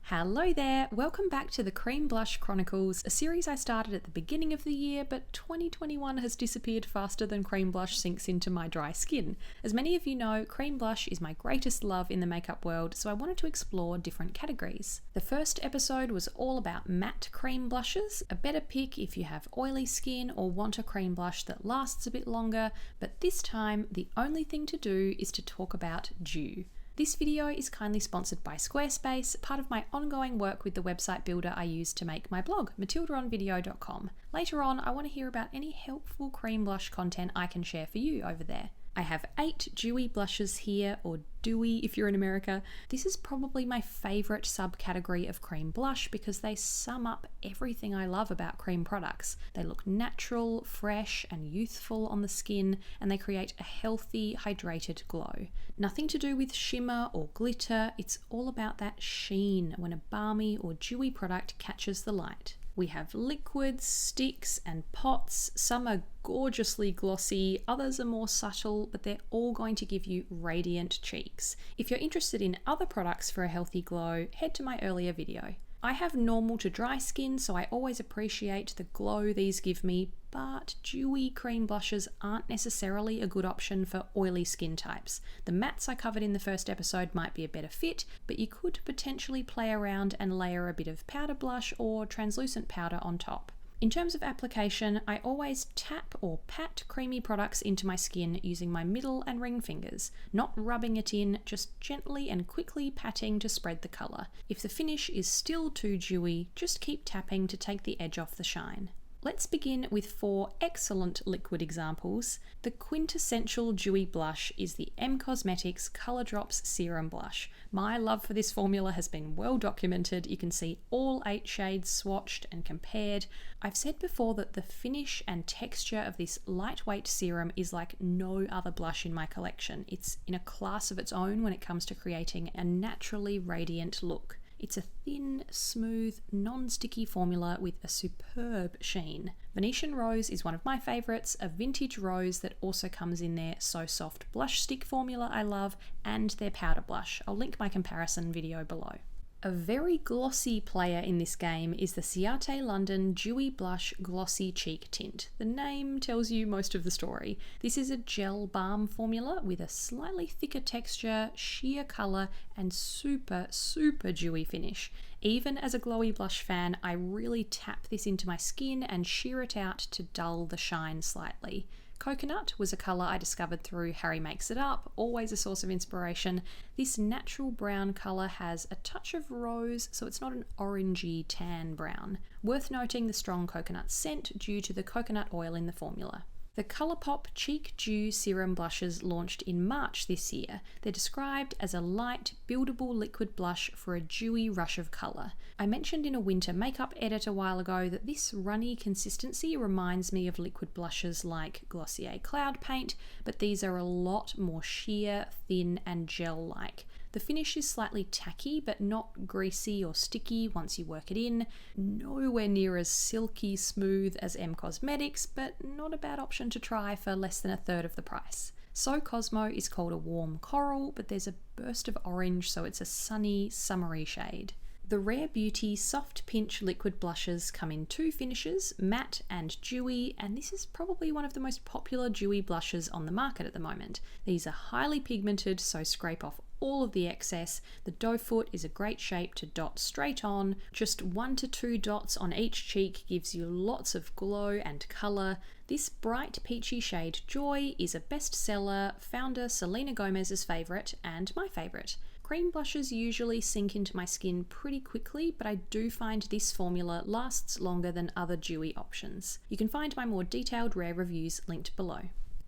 Hello there, welcome back to the Cream Blush Chronicles, a series I started at the beginning of the year, but 2021 has disappeared faster than cream blush sinks into my dry skin. As many of you know, cream blush is my greatest love in the makeup world, so I wanted to explore different categories. The first episode was all about matte cream blushes, a better pick if you have oily skin or want a cream blush that lasts a bit longer, but this time the only thing to do is to talk about dew. This video is kindly sponsored by Squarespace, part of my ongoing work with the website builder I use to make my blog, matildaonvideo.com. Later on, I want to hear about any helpful cream blush content I can share for you over there. I have 8 dewy blushes here, or dewy if you're in America. This is probably my favourite subcategory of cream blush because they sum up everything I love about cream products. They look natural, fresh and youthful on the skin, and they create a healthy, hydrated glow. Nothing to do with shimmer or glitter, it's all about that sheen when a balmy or dewy product catches the light. We have liquids, sticks and pots. Some are gorgeously glossy, others are more subtle, but they're all going to give you radiant cheeks. If you're interested in other products for a healthy glow, head to my earlier video. I have normal to dry skin, so I always appreciate the glow these give me, but dewy cream blushes aren't necessarily a good option for oily skin types. The mattes I covered in the first episode might be a better fit, but you could potentially play around and layer a bit of powder blush or translucent powder on top. In terms of application, I always tap or pat creamy products into my skin using my middle and ring fingers, not rubbing it in, just gently and quickly patting to spread the colour. If the finish is still too dewy, just keep tapping to take the edge off the shine. Let's begin with 4 excellent liquid examples. The quintessential dewy blush is the Cosmetics Colour Drops Serum Blush. My love for this formula has been well documented. You can see all 8 shades swatched and compared. I've said before that the finish and texture of this lightweight serum is like no other blush in my collection. It's in a class of its own when it comes to creating a naturally radiant look. It's a thin, smooth, non-sticky formula with a superb sheen. Venetian Rose is one of my favourites, a vintage rose that also comes in their So Soft blush stick formula I love, and their powder blush. I'll link my comparison video below. A very glossy player in this game is the Ciate London Dewy Blush Glossy Cheek Tint. The name tells you most of the story. This is a gel balm formula with a slightly thicker texture, sheer colour and super dewy finish. Even as a glowy blush fan, I really tap this into my skin and sheer it out to dull the shine slightly. Coconut was a colour I discovered through Harry Makes It Up, always a source of inspiration. This natural brown colour has a touch of rose, so it's not an orangey tan brown. Worth noting the strong coconut scent due to the coconut oil in the formula. The Colourpop Cheek Dew Serum Blushes launched in March this year. They're described as a light, buildable liquid blush for a dewy rush of colour. I mentioned in a winter makeup edit a while ago that this runny consistency reminds me of liquid blushes like Glossier Cloud Paint, but these are a lot more sheer, thin and gel-like. The finish is slightly tacky, but not greasy or sticky once you work it in. Nowhere near as silky smooth as Cosmetics, but not a bad option to try for less than a third of the price. So Cosmo is called a warm coral, but there's a burst of orange, so it's a sunny, summery shade. The Rare Beauty Soft Pinch liquid blushes come in 2 finishes, matte and dewy, and this is probably one of the most popular dewy blushes on the market at the moment. These are highly pigmented, so scrape off all of the excess. The doe foot is a great shape to dot straight on. Just 1 to 2 dots on each cheek gives you lots of glow and colour. This bright peachy shade Joy is a bestseller, founder Selena Gomez's favourite and my favourite. Cream blushes usually sink into my skin pretty quickly, but I do find this formula lasts longer than other dewy options. You can find my more detailed rare reviews linked below.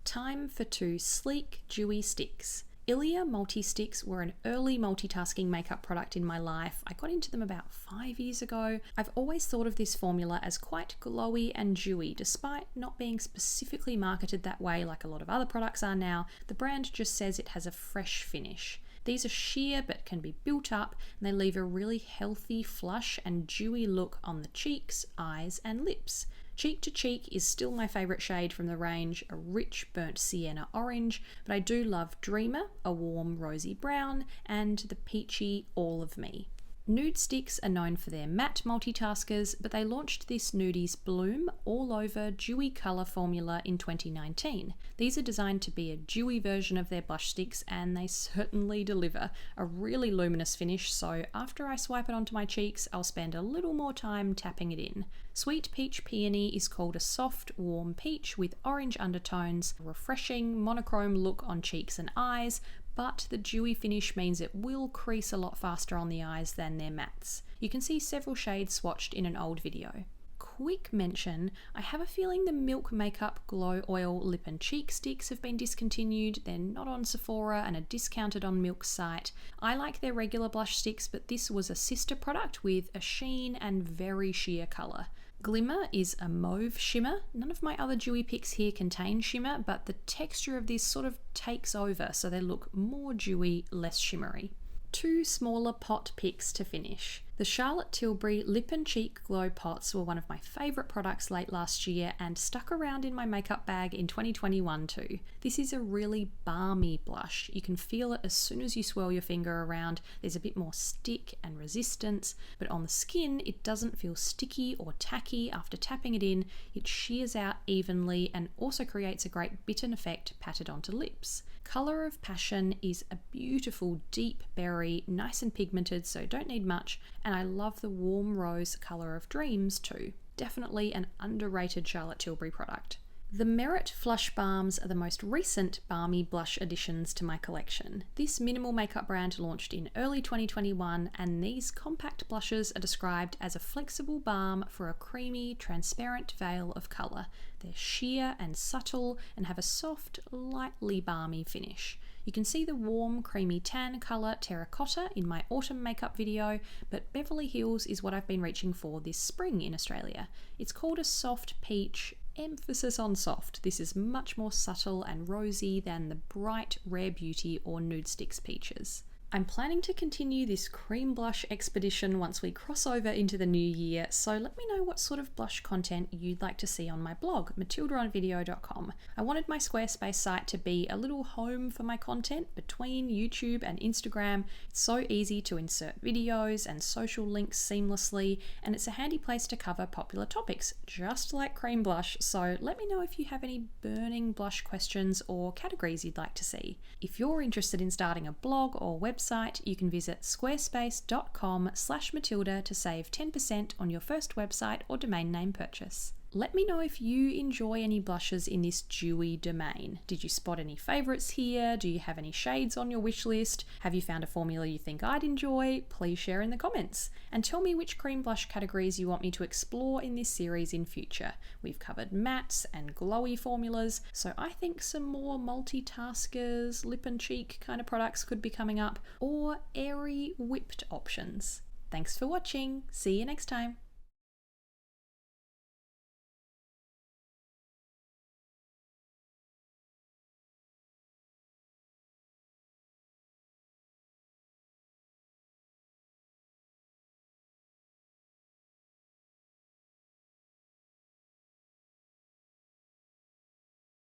Time for 2 sleek, dewy sticks. Ilia multi-sticks were an early multitasking makeup product in my life. I got into them about 5 years ago. I've always thought of this formula as quite glowy and dewy, despite not being specifically marketed that way like a lot of other products are now. The brand just says it has a fresh finish. These are sheer but can be built up, and they leave a really healthy, flush and dewy look on the cheeks, eyes and lips. Cheek to Cheek is still my favourite shade from the range, a rich burnt sienna orange, but I do love Dreamer, a warm rosy brown, and the peachy All of Me. Nude Sticks are known for their matte multitaskers, but they launched this Nudies Bloom all over dewy colour formula in 2019. These are designed to be a dewy version of their blush sticks, and they certainly deliver a really luminous finish, so after I swipe it onto my cheeks, I'll spend a little more time tapping it in. Sweet Peach Peony is called a soft, warm peach with orange undertones, a refreshing monochrome look on cheeks and eyes, but the dewy finish means it will crease a lot faster on the eyes than their mattes. You can see several shades swatched in an old video. Quick mention, I have a feeling the Milk Makeup Glow Oil Lip and Cheek Sticks have been discontinued. They're not on Sephora and are discounted on Milk's site. I like their regular blush sticks, but this was a sister product with a sheen and very sheer colour. Glimmer is a mauve shimmer. None of my other dewy picks here contain shimmer, but the texture of this sort of takes over, so they look more dewy, less shimmery. 2 smaller pot picks to finish. The Charlotte Tilbury Lip and Cheek Glow Pots were one of my favourite products late last year and stuck around in my makeup bag in 2021 too. This is a really balmy blush. You can feel it as soon as you swirl your finger around. There's a bit more stick and resistance, but on the skin it doesn't feel sticky or tacky after tapping it in. It shears out evenly and also creates a great bitten effect patted onto lips. Colour of Passion is a beautiful deep berry, nice and pigmented, so don't need much, and I love the warm rose Colour of Dreams too. Definitely an underrated Charlotte Tilbury product. The Merit Flush Balms are the most recent balmy blush additions to my collection. This minimal makeup brand launched in early 2021, and these compact blushes are described as a flexible balm for a creamy, transparent veil of colour. They're sheer and subtle and have a soft, lightly balmy finish. You can see the warm, creamy tan colour Terracotta in my autumn makeup video, but Beverly Hills is what I've been reaching for this spring in Australia. It's called a Soft Peach, emphasis on soft. This is much more subtle and rosy than the bright Rare Beauty or Nude Sticks peaches. I'm planning to continue this cream blush expedition once we cross over into the new year, so let me know what sort of blush content you'd like to see on my blog, matildaonvideo.com. I wanted my Squarespace site to be a little home for my content between YouTube and Instagram. It's so easy to insert videos and social links seamlessly, and it's a handy place to cover popular topics, just like cream blush, so let me know if you have any burning blush questions or categories you'd like to see. If you're interested in starting a blog or website, you can visit squarespace.com/Matilda to save 10% on your first website or domain name purchase. Let me know if you enjoy any blushes in this dewy domain. Did you spot any favourites here? Do you have any shades on your wish list? Have you found a formula you think I'd enjoy? Please share in the comments. And tell me which cream blush categories you want me to explore in this series in future. We've covered mattes and glowy formulas, so I think some more multitaskers, lip and cheek kind of products could be coming up, or airy whipped options. Thanks for watching. See you next time.